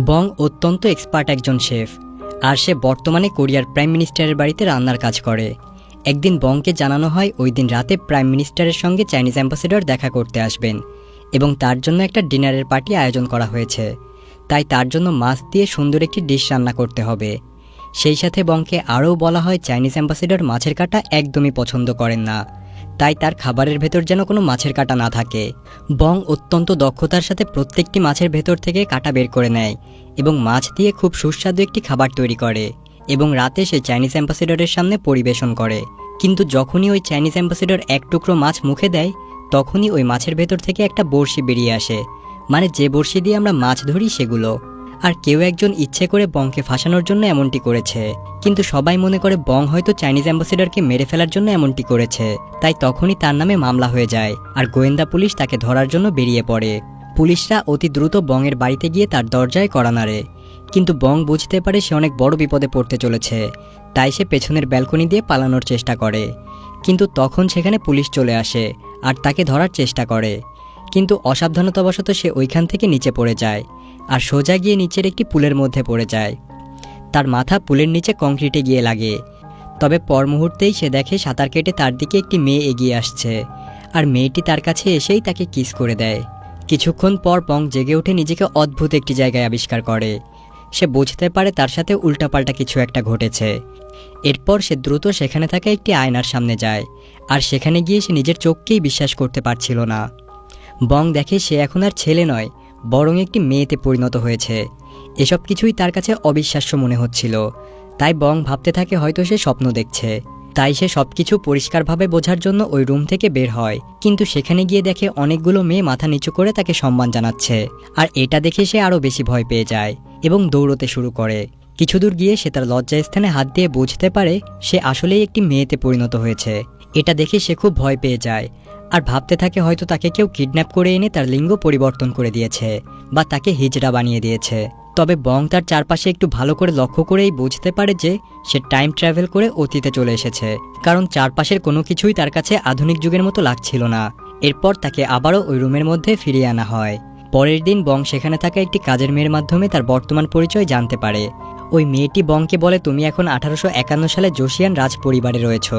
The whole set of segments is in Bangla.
বং অত্যন্ত এক্সপার্ট একজন শেফ, আর সে বর্তমানে কোরিয়ার প্রাইম মিনিস্টারের বাড়িতে রান্নার কাজ করে। একদিন বংকে জানানো হয় ওই দিন রাতে প্রাইম মিনিস্টারের সঙ্গে চাইনিজ অ্যাম্বাসেডর দেখা করতে আসবেন এবং তার জন্য একটা ডিনারের পার্টি আয়োজন করা হয়েছে। তাই তার জন্য মাছ দিয়ে সুন্দর একটি ডিশ রান্না করতে হবে। সেই সাথে বংকে আরও বলা হয় চাইনিজ অ্যাম্বাসেডর মাছের কাঁটা একদমই পছন্দ করেন না, তাই তার খাবারের ভেতর যেন কোনো মাছের কাঁটা না থাকে। বং অত্যন্ত দক্ষতার সাথে প্রত্যেকটি মাছের ভেতর থেকে কাঁটা বের করে নেয় এবং মাছ দিয়ে খুব সুস্বাদু একটি খাবার তৈরি করে এবং রাতে সে চাইনিজ অ্যাম্বাসেডরের সামনে পরিবেশন করে। কিন্তু যখনই ওই চাইনিজ অ্যাম্বাসেডর এক টুকরো মাছ মুখে দেয়, তখনই ওই মাছের ভেতর থেকে একটা বড়শি বেরিয়ে আসে, মানে যে বড়শি দিয়ে আমরা মাছ ধরি সেগুলো। আর কেউ একজন ইচ্ছে করে বংকে ফাঁসানোর জন্য এমনটি করেছে, কিন্তু সবাই মনে করে বং হয়তো চাইনিজ অ্যাম্বাসেডরকে মেরে ফেলার জন্য এমনটি করেছে। তাই তখনই তার নামে মামলা হয়ে যায় আর গোয়েন্দা পুলিশ তাকে ধরার জন্য বেরিয়ে পড়ে। পুলিশরা অতি দ্রুত বংয়ের বাড়িতে গিয়ে তার দরজায় কড়া নাড়ে, কিন্তু বং বুঝতে পারে সে অনেক বড় বিপদে পড়তে চলেছে। তাই সে পেছনের ব্যালকনি দিয়ে পালানোর চেষ্টা করে, কিন্তু তখন সেখানে পুলিশ চলে আসে আর তাকে ধরার চেষ্টা করে। কিন্তু অসাবধানতাবশত সে ওইখান থেকে নিচে পড়ে যায় আর সোজা গিয়ে নিচের একটি পুলের মধ্যে পড়ে যায়। তার মাথা পুলের নিচে কংক্রিটে গিয়ে লাগে। তবে পর মুহূর্তেই সে দেখে সাঁতার কেটে তার দিকে একটি মেয়ে এগিয়ে আসছে, আর মেয়েটি তার কাছে এসেই তাকে কিস করে দেয়। কিছুক্ষণ পর বং জেগে উঠে নিজেকে অদ্ভুত একটি জায়গায় আবিষ্কার করে। সে বুঝতে পারে তার সাথে উল্টাপাল্টা কিছু একটা ঘটেছে। এরপর সে দ্রুত সেখানে থাকা একটি আয়নার সামনে যায়, আর সেখানে গিয়ে সে নিজের চোখকেই বিশ্বাস করতে পারছিল না। বং দেখে সে এখন আর ছেলে নয়, বরং একটি মেয়েতে পরিণত হয়েছে। এসব কিছুই তার কাছে অবিশ্বাস্য মনে হচ্ছিল। তাই বং ভাবতে থাকে হয়তো সে স্বপ্ন দেখছে। তাই সে সবকিছু পরিষ্কারভাবে বোঝার জন্য ওই রুম থেকে বের হয়, কিন্তু সেখানে গিয়ে দেখে অনেকগুলো মেয়ে মাথা নিচু করে তাকে সম্মান জানাচ্ছে। আর এটা দেখে সে আরও বেশি ভয় পেয়ে যায় এবং দৌড়তে শুরু করে। কিছু দূর গিয়ে সে তার লজ্জাস্থানে হাত দিয়ে বুঝতে পারে সে আসলেই একটি মেয়েতে পরিণত হয়েছে। এটা দেখে সে খুব ভয় পেয়ে যায় আর ভাবতে থাকে হয়তো তাকে কেউ কিডন্যাপ করে এনে তার লিঙ্গ পরিবর্তন করে দিয়েছে বা তাকে হিজড়া বানিয়ে দিয়েছে। তবে বং তার চারপাশে একটু ভালো করে লক্ষ্য করেই বুঝতে পারে যে সে টাইম ট্রাভেল করে অতীতে চলে এসেছে, কারণ চারপাশের কোনো কিছুই তার কাছে আধুনিক যুগের মতো লাগছিল না। এরপর তাকে আবারও ওই রুমের মধ্যে ফিরিয়ে আনা হয়। পরের দিন বং সেখানে থাকা একটি কাজের মেয়ের মাধ্যমে তার বর্তমান পরিচয় জানতে পারে। ওই মেয়েটি বংকে বলে তুমি এখন 1851 সালে জোশিয়ান রাজ পরিবারে রয়েছ।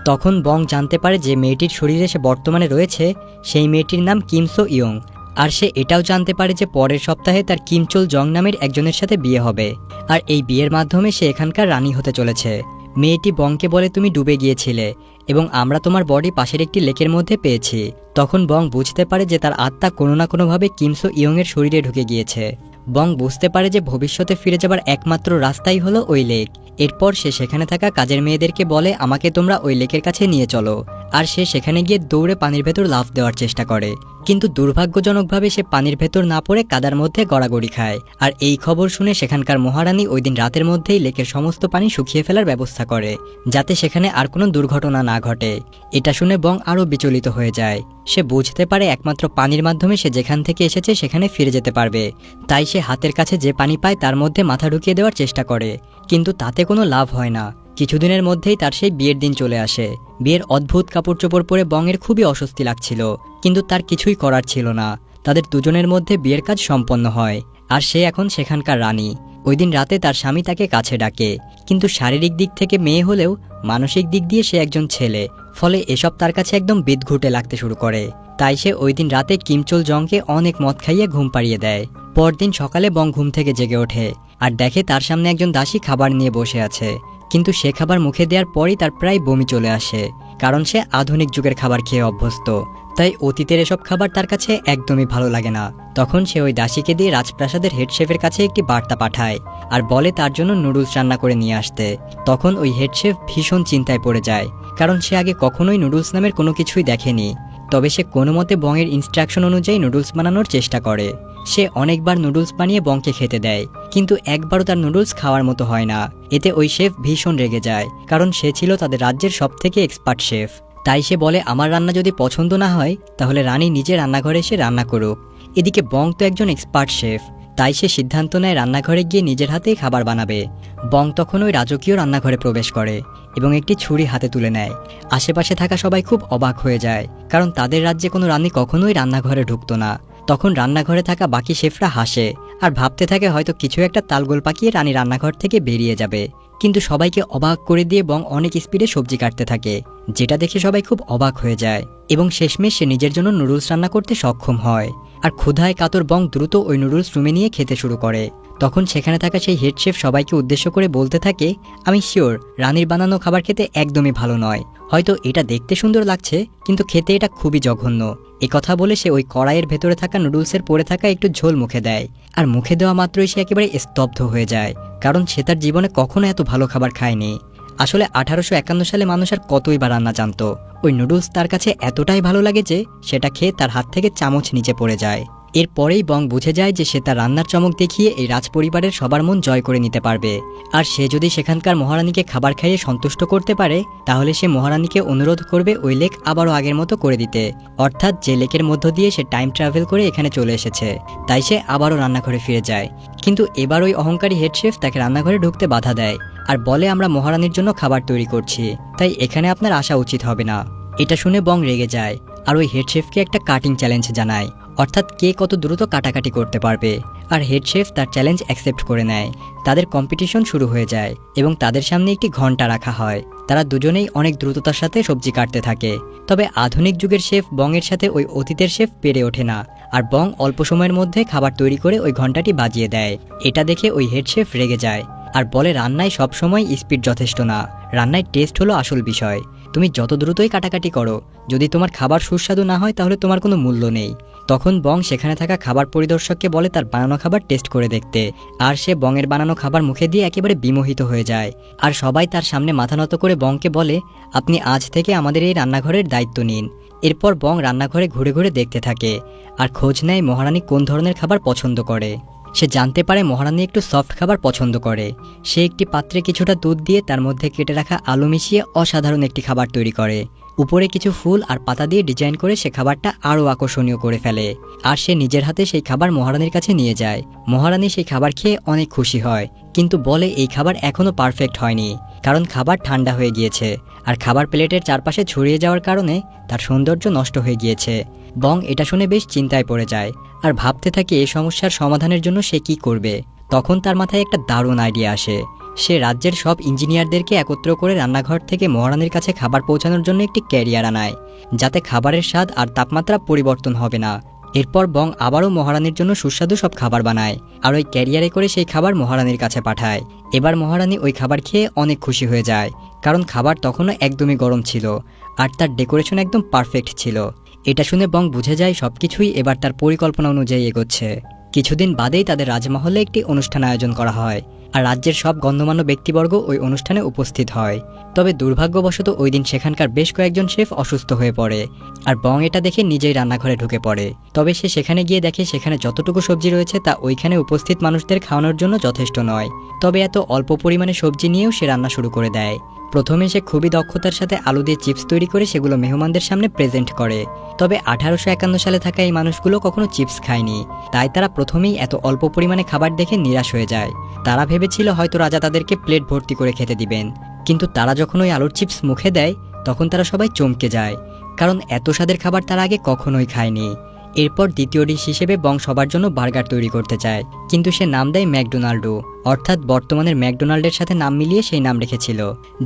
তখন বং জানতে পারে যে মেয়েটির শরীরে সে বর্তমানে রয়েছে সেই মেয়েটির নাম কিম সো ইয়ং। আর সে এটাও জানতে পারে যে পরের সপ্তাহে তার কিম চোল জং নামের একজনের সাথে বিয়ে হবে, আর এই বিয়ের মাধ্যমে সে এখানকার রানী হতে চলেছে। মেয়েটি বংকে বলে তুমি ডুবে গিয়েছিলে এবং আমরা তোমার বডি পাশের একটি লেকের মধ্যে পেয়েছি। তখন বং বুঝতে পারে যে তার আত্মা কোনো না কোনোভাবে কিম সো ইয়ং এর শরীরে ঢুকে গিয়েছে। বং বুঝতে পারে যে ভবিষ্যতে ফিরে যাবার একমাত্র রাস্তাই হলো ওই লেক। এরপর সে সেখানে থাকা কাজের মেয়েদেরকে বলে আমাকে তোমরা ওই লেকের কাছে নিয়ে চলো, আর সে সেখানে গিয়ে দৌড়ে পানির ভেতর লাফ দেওয়ার চেষ্টা করে, কিন্তু দুর্ভাগ্যজনকভাবে সে পানির ভেতর না পড়ে কাদার মধ্যে গড়াগড়ি খায়। আর এই খবর শুনে সেখানকার মহারানী ওই দিন রাতের মধ্যেই লেকের সমস্ত পানি শুকিয়ে ফেলার ব্যবস্থা করে, যাতে সেখানে আর কোনো দুর্ঘটনা না ঘটে। এটা শুনে বং আরও বিচলিত হয়ে যায়। সে বুঝতে পারে একমাত্র পানির মাধ্যমে সে যেখান থেকে এসেছে সেখানে ফিরে যেতে পারবে। তাই সে হাতের কাছে যে পানি পায় তার মধ্যে মাথা ঢুকিয়ে দেওয়ার চেষ্টা করে, কিন্তু তাতে কোনো লাভ হয় না। কিছুদিনের মধ্যেই তার সেই বিয়ের দিন চলে আসে। বিয়ের অদ্ভুত কাপড় চোপড় পরে বংয়ের খুবই অস্বস্তি লাগছিল, কিন্তু তার কিছুই করার ছিল না। তাদের দুজনের মধ্যে বিয়ের কাজ সম্পন্ন হয়, আর সে এখন সেখানকার রানী। ওই দিন রাতে তার স্বামী তাকে কাছে ডাকে, কিন্তু শারীরিক দিক থেকে মেয়ে হলেও মানসিক দিক দিয়ে সে একজন ছেলে, ফলে এসব তার কাছে একদম বিদঘুটে লাগতে শুরু করে। তাই সে ওই দিন রাতে কিম চোল জংকে অনেক মদ খাইয়ে ঘুম পাড়িয়ে দেয়। পরদিন সকালে বং ঘুম থেকে জেগে ওঠে আর দেখে তার সামনে একজন দাসী খাবার নিয়ে বসে আছে, কিন্তু সে খাবার মুখে দেওয়ার পরই তার প্রায় বমি চলে আসে, কারণ সে আধুনিক যুগের খাবার খেয়ে অভ্যস্ত। তাই অতীতের এসব খাবার তার কাছে একদমই ভালো লাগে না। তখন সে ওই দাসীকে দিয়ে রাজপ্রাসাদের হেড শেফের কাছে একটি বার্তা পাঠায় আর বলে তার জন্য নুডলস রান্না করে নিয়ে আসতে। তখন ওই হেড শেফ ভীষণ চিন্তায় পড়ে যায়, কারণ সে আগে কখনোই নুডলস নামের কোনো কিছুই দেখেনি। তবে সে কোনো মতে বংয়ের ইনস্ট্রাকশন অনুযায়ী নুডলস বানানোর চেষ্টা করে। সে অনেকবার নুডলস বানিয়ে বংকে খেতে দেয়, কিন্তু একবারও তার নুডলস খাওয়ার মতো হয় না। এতে ওই শেফ ভীষণ রেগে যায়, কারণ সে ছিল তাদের রাজ্যের সবথেকে এক্সপার্ট শেফ। তাই সে বলে আমার রান্না যদি পছন্দ না হয় তাহলে রানী নিজে রান্নাঘরে এসে রান্না করুক। এদিকে বং তো একজন এক্সপার্ট শেফ, তাই সে সিদ্ধান্ত নেয় রান্নাঘরে গিয়ে নিজের হাতেই খাবার বানাবে। বং তখন ওই রাজকীয় রান্নাঘরে প্রবেশ করে এবং একটি ছুরি হাতে তুলে নেয়। আশেপাশে থাকা সবাই খুব অবাক হয়ে যায়, কারণ তাদের রাজ্যে কোনো রানী কখনোই রান্নাঘরে ঢুকতো না। তখন রান্নাঘরে থাকা বাকি শেফরা হাসে আর ভাবতে থাকে হয়তো কিছু একটা তালগোল পাকিয়ে রানী রান্নাঘর থেকে বেরিয়ে যাবে। কিন্তু সবাইকে অবাক করে দিয়ে বং অনেক স্পিডে সবজি কাটতে থাকে, যেটা দেখে সবাই খুব অবাক হয়ে যায় এবং শেষমেশ সে নিজের জন্য নুডলস রান্না করতে সক্ষম হয়। আর ক্ষুধায় কাতর বং দ্রুত ওই নুডলস রুমে নিয়ে খেতে শুরু করে। তখন সেখানে থাকা সেই হেড শেফ সবাইকে উদ্দেশ্য করে বলতে থাকে, আমি শিওর রানীর বানানো খাবার খেতে একদমই ভালো নয়, হয়তো এটা দেখতে সুন্দর লাগছে কিন্তু খেতে এটা খুবই জঘন্য। কথা বলে সে ওই কড়াইয়ের ভেতরে থাকা নুডলসের পড়ে থাকা একটু ঝোল মুখে দেয়, আর মুখে দেওয়া মাত্রই সে একেবারে স্তব্ধ হয়ে যায়, কারণ সে তার জীবনে কখনো এত ভালো খাবার খায়নি। আসলে 1851 সালে মানুষ আর কতই বা রান্না জানতো, ওই নুডলস তার কাছে এতটাই ভালো লাগে যে সেটা খেয়ে তার হাত থেকে চামচ নিচে পড়ে যায়। এরপরেই বং বুঝে যায় যে সে তার রান্নার চমক দেখিয়ে এই রাজপরিবারের সবার মন জয় করে নিতে পারবে। আর সে যদি সেখানকার মহারানীকে খাবার খাইয়ে সন্তুষ্ট করতে পারে, তাহলে সে মহারানীকে অনুরোধ করবে ওই লেক আবারও আগের মতো করে দিতে, অর্থাৎ যে লেকের মধ্য দিয়ে সে টাইম ট্রাভেল করে এখানে চলে এসেছে। তাই সে আবারও রান্নাঘরে ফিরে যায়। কিন্তু এবার ওই অহংকারী হেড শেফ তাকে রান্নাঘরে ঢুকতে বাধা দেয় আর বলে, আমরা মহারানীর জন্য খাবার তৈরি করছি, তাই এখানে আপনার আসা উচিত হবে না। এটা শুনে বং রেগে যায় আর ওই হেড শেফকে একটা কাটিং চ্যালেঞ্জ জানায়, অর্থাৎ কে কত দ্রুত কাটাকাটি করতে পারবে। আর হেড শেফ তার চ্যালেঞ্জ অ্যাকসেপ্ট করে নেয়। তাদের কম্পিটিশন শুরু হয়ে যায় এবং তাদের সামনে একটি ঘন্টা রাখা হয়। তারা দুজনেই অনেক দ্রুততার সাথে সবজি কাটতে থাকে। তবে আধুনিক যুগের শেফ বং এর সাথে ওই অতীতের শেফ পেরে ওঠে না, আর বং অল্প সময়ের মধ্যে খাবার তৈরি করে ওই ঘন্টাটি বাজিয়ে দেয়। এটা দেখে ওই হেড শেফ রেগে যায় আর বলে, রান্নায় সবসময় স্পিড যথেষ্ট না, রান্নায় টেস্ট হলো আসল বিষয়। তুমি যত দ্রুতই কাটাকাটি করো, যদি তোমার খাবার সুস্বাদু না হয় তাহলে তোমার কোনো মূল্য নেই। তখন বং সেখানে থাকা খাবার পরিদর্শককে বলে তার বানানো খাবার টেস্ট করে দেখতে, আর সে বংয়ের বানানো খাবার মুখে দিয়ে একেবারে বিমোহিত হয়ে যায়। আর সবাই তার সামনে মাথা নত করে বংকে বলে, আপনি আজ থেকে আমাদের এই রান্নাঘরের দায়িত্ব নিন। এরপর বং রান্নাঘরে ঘুরে ঘুরে দেখতে থাকে আর খোঁজ নেয় মহারানী কোন ধরনের খাবার পছন্দ করে। সে জানতে পারে মহারানী একটু সফট খাবার পছন্দ করে। সে একটি পাত্রে কিছুটা দুধ দিয়ে তার মধ্যে কেটে রাখা আলু মিশিয়ে অসাধারণ একটি খাবার তৈরি করে। উপরে কিছু ফুল আর পাতা দিয়ে ডিজাইন করে সে খাবারটা আরও আকর্ষণীয় করে ফেলে। আর সে নিজের হাতে সেই খাবার মহারানীর কাছে নিয়ে যায়। মহারানী সেই খাবার খেয়ে অনেক খুশি হয়, কিন্তু বলে এই খাবার এখনও পারফেক্ট হয়নি, কারণ খাবার ঠান্ডা হয়ে গিয়েছে আর খাবার প্লেটের চারপাশে ছড়িয়ে যাওয়ার কারণে তার সৌন্দর্য নষ্ট হয়ে গিয়েছে। বং এটা শুনে বেশ চিন্তায় পড়ে যায় আর ভাবতে থাকে এই সমস্যার সমাধানের জন্য সে কি করবে। তখন তার মাথায় একটা দারুণ আইডিয়া আসে। সে রাজ্যের সব ইঞ্জিনিয়ারদেরকে একত্র করে রান্নাঘর থেকে মহারানীর কাছে খাবার পৌঁছানোর জন্য একটি ক্যারিয়ার আনায়, যাতে খাবারের স্বাদ আর তাপমাত্রা পরিবর্তন হবে না। এরপর বং আবারও মহারানীর জন্য সুস্বাদু সব খাবার বানায় আর ওই ক্যারিয়ারে করে সেই খাবার মহারানীর কাছে পাঠায়। এবার মহারানী ওই খাবার খেয়ে অনেক খুশি হয়ে যায়, কারণ খাবার তখনও একদমই গরম ছিল আর তার ডেকোরেশন একদম পারফেক্ট ছিল। এটা শুনে বং বুঝে যায় সবকিছুই এবার তার পরিকল্পনা অনুযায়ী এগোচ্ছে। কিছুদিন বাদেই তাদের রাজমহলে একটি অনুষ্ঠান আয়োজন করা হয় আর রাজ্যের সব গণ্যমান্য ব্যক্তিবর্গ ওই অনুষ্ঠানে উপস্থিত হয়। তবে দুর্ভাগ্যবশত ওই দিন সেখানকার বেশ কয়েকজন শেফ অসুস্থ হয়ে পড়ে আর বং এটা দেখে নিজেই রান্নাঘরে ঢুকে পড়ে। তবে সে সেখানে গিয়ে দেখে সেখানে যতটুকু সবজি রয়েছে তা ওইখানে উপস্থিত মানুষদের খাওয়ানোর জন্য যথেষ্ট নয়। তবে এত অল্প পরিমাণে সবজি নিয়েও সে রান্না শুরু করে দেয়। প্রথমে সে খুবই দক্ষতার সাথে আলু দিয়ে চিপস তৈরি করে সেগুলো মেহমানদের সামনে প্রেজেন্ট করে। তবে 1851 সালে থাকা এই মানুষগুলো কখনো চিপস খায়নি, তাই তারা প্রথমেই এত অল্প পরিমাণে খাবার দেখে নিরাশ হয়ে যায়। তারা ভেবেছিল হয়তো রাজা তাদেরকে প্লেট ভর্তি করে খেতে দিবেন, কিন্তু তারা যখন ওই আলুর চিপস মুখে দেয় তখন তারা সবাই চমকে যায়, কারণ এত স্বাদের খাবার তারা আগে কখনোই খায়নি। এরপর দ্বিতীয় ডিশ হিসেবে বং সবার জন্য বার্গার তৈরি করতে চায়, কিন্তু সে নাম দেয় ম্যাকডোনাল্ডো, অর্থাৎ বর্তমানের ম্যাকডোনাল্ডের সাথে নাম মিলিয়ে সেই নাম রেখেছিল।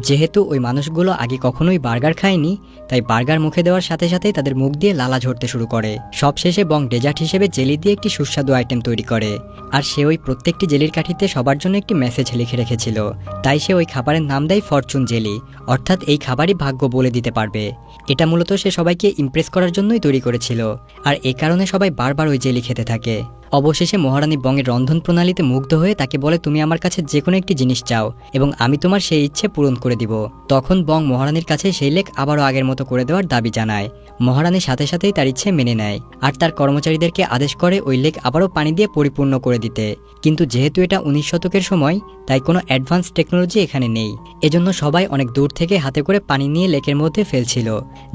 যেহেতু ওই মানুষগুলো আগে কখনোই বার্গার খায়নি, তাই বার্গার মুখে দেওয়ার সাথে সাথেই তাদের মুখ দিয়ে লালা ঝরতে শুরু করে। সবশেষে বং ডেজার্ট হিসেবে জেলি দিয়ে একটি সুস্বাদু আইটেম তৈরি করে, আর সে ওই প্রত্যেকটি জেলির কাঠিতে সবার জন্য একটি মেসেজ লিখে রেখেছিল। তাই সে ওই খাবারের নাম দেয় ফরচুন জেলি, অর্থাৎ এই খাবারই ভাগ্য বলে দিতে পারবে। এটা মূলত সে সবাইকে ইমপ্রেস করার জন্যই তৈরি করেছিল, আর এ কারণে সবাই বারবার ওই জেলি খেতে থাকে। অবশেষে মহারানী বংয়ের রন্ধন প্রণালীতে মুগ্ধ হয়ে তাকে বলে, তুমি আমার কাছে যে কোনো একটি জিনিস চাও এবং আমি তোমার সেই ইচ্ছে পূরণ করে দিব। তখন বং মহারানীর কাছে সেই লেক আবারও আগের মতো করে দেওয়ার দাবি জানায়। মহারানী সাথে সাথেই তার ইচ্ছে মেনে নেয় আর তার কর্মচারীদেরকে আদেশ করে ওই লেক আবারও পানি দিয়ে পরিপূর্ণ করে দিতে। কিন্তু যেহেতু এটা 19 শতকের সময়, তাই কোনো অ্যাডভান্স টেকনোলজি এখানে নেই। এজন্য সবাই অনেক দূর থেকে হাতে করে পানি নিয়ে লেকের মধ্যে ফেলছিল,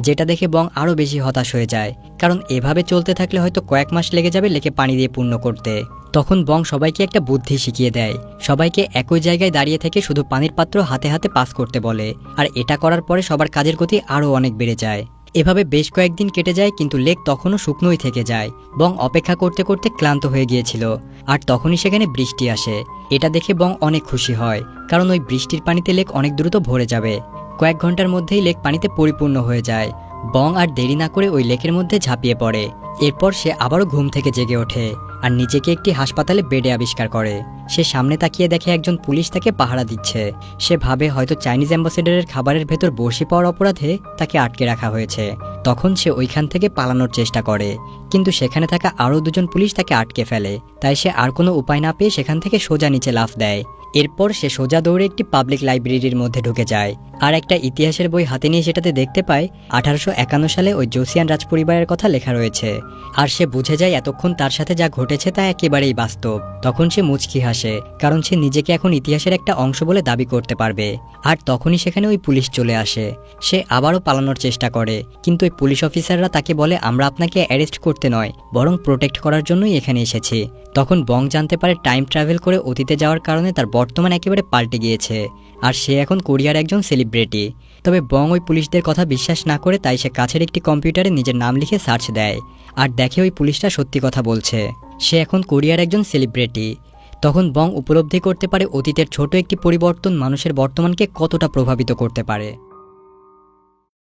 যেটা দেখে বং আরও বেশি হতাশ হয়ে যায়, কারণ এভাবে চলতে থাকলে হয়তো কয়েক মাস লেগে যাবে লেকে পানি দিয়ে পূর্ণ করতে। তখন বং সবাইকে একটা বুদ্ধি শিখিয়ে দেয়। সবাইকে একই জায়গায় দাঁড়িয়ে থেকে শুধু পানির পাত্র হাতে হাতে পাস করতে বলে, আর এটা করার পরে সবার কাজের গতি আরও অনেক বেড়ে যায় এভাবে বেশ কয়েকদিন কেটে যায়, কিন্তু লেক তখনও শুকনোই থেকে যায়। বং অপেক্ষা করতে করতে ক্লান্ত হয়ে গিয়েছিল, আর তখনই সেখানে বৃষ্টি আসে। এটা দেখে বং অনেক খুশি হয়, কারণ ওই বৃষ্টির পানিতে লেক অনেক দ্রুত ভরে যাবে। কয়েক ঘন্টার মধ্যেই লেক পানিতে পরিপূর্ণ হয়ে যায়। বং আর দেরি না করে ওই লেকের মধ্যে ঝাঁপিয়ে পড়ে। এরপর সে আবারও ঘুম থেকে জেগে ওঠে আর নিজেকে একটি হাসপাতালে বেডে আবিষ্কার করে। সে সামনে তাকিয়ে দেখে একজন পুলিশ তাকে পাহারা দিচ্ছে। সে ভাবে হয়তো চাইনিজ অ্যাম্বাসেডারের খাবারের ভেতর বসে পাওয়ার অপরাধে তাকে আটকে রাখা হয়েছে। তখন সে ওইখান থেকে পালানোর চেষ্টা করে, কিন্তু সেখানে থাকা আরও দুজন পুলিশ তাকে আটকে ফেলে। তাই সে আর কোনো উপায় না পেয়ে সেখান থেকে সোজা নিচে লাফ দেয়। এরপর সে সোজা দৌড়ে একটি পাবলিক লাইব্রেরির মধ্যে ঢুকে যায়, আর একটা ইতিহাসের বই হাতে নিয়ে সেটাতে দেখতে পায় 1851 সালে ওই জোসিয়ান রাজপরিবারের কথা লেখা রয়েছে। আর সে বুঝে যায় এতক্ষণ তার সাথে যা ঘটেছে তা একেবারেই বাস্তব। তখন সে মুচকি হাসে, কারণ সে নিজেকে এখন ইতিহাসের একটা অংশ বলে দাবি করতে পারবে। আর তখনই সেখানে ওই পুলিশ চলে আসে। সে আবারও পালানোর চেষ্টা করে, কিন্তু ওই পুলিশ অফিসাররা তাকে বলে, আমরা আপনাকে অ্যারেস্ট করতে নয়, বরং প্রোটেক্ট করার জন্যই এখানে এসেছি। তখন বং জানতে পারে টাইম ট্রাভেল করে অতীতে যাওয়ার কারণে তার বর্তমান একেবারে পাল্টে গিয়েছে, আর সে এখন কোরিয়ার একজন সেলিব্রিটি। তবে বং ওই পুলিশদের কথা বিশ্বাস না করে তাই সে কাছের একটি কম্পিউটারে নিজের নাম লিখে সার্চ দেয়, আর দেখে ওই পুলিশটা সত্যি কথা বলছে। সে এখন কোরিয়ার একজন সেলিব্রিটি। তখন বং উপলব্ধি করতে পারে অতীতের ছোট একটি পরিবর্তন মানুষের বর্তমানকে কতটা প্রভাবিত করতে পারে।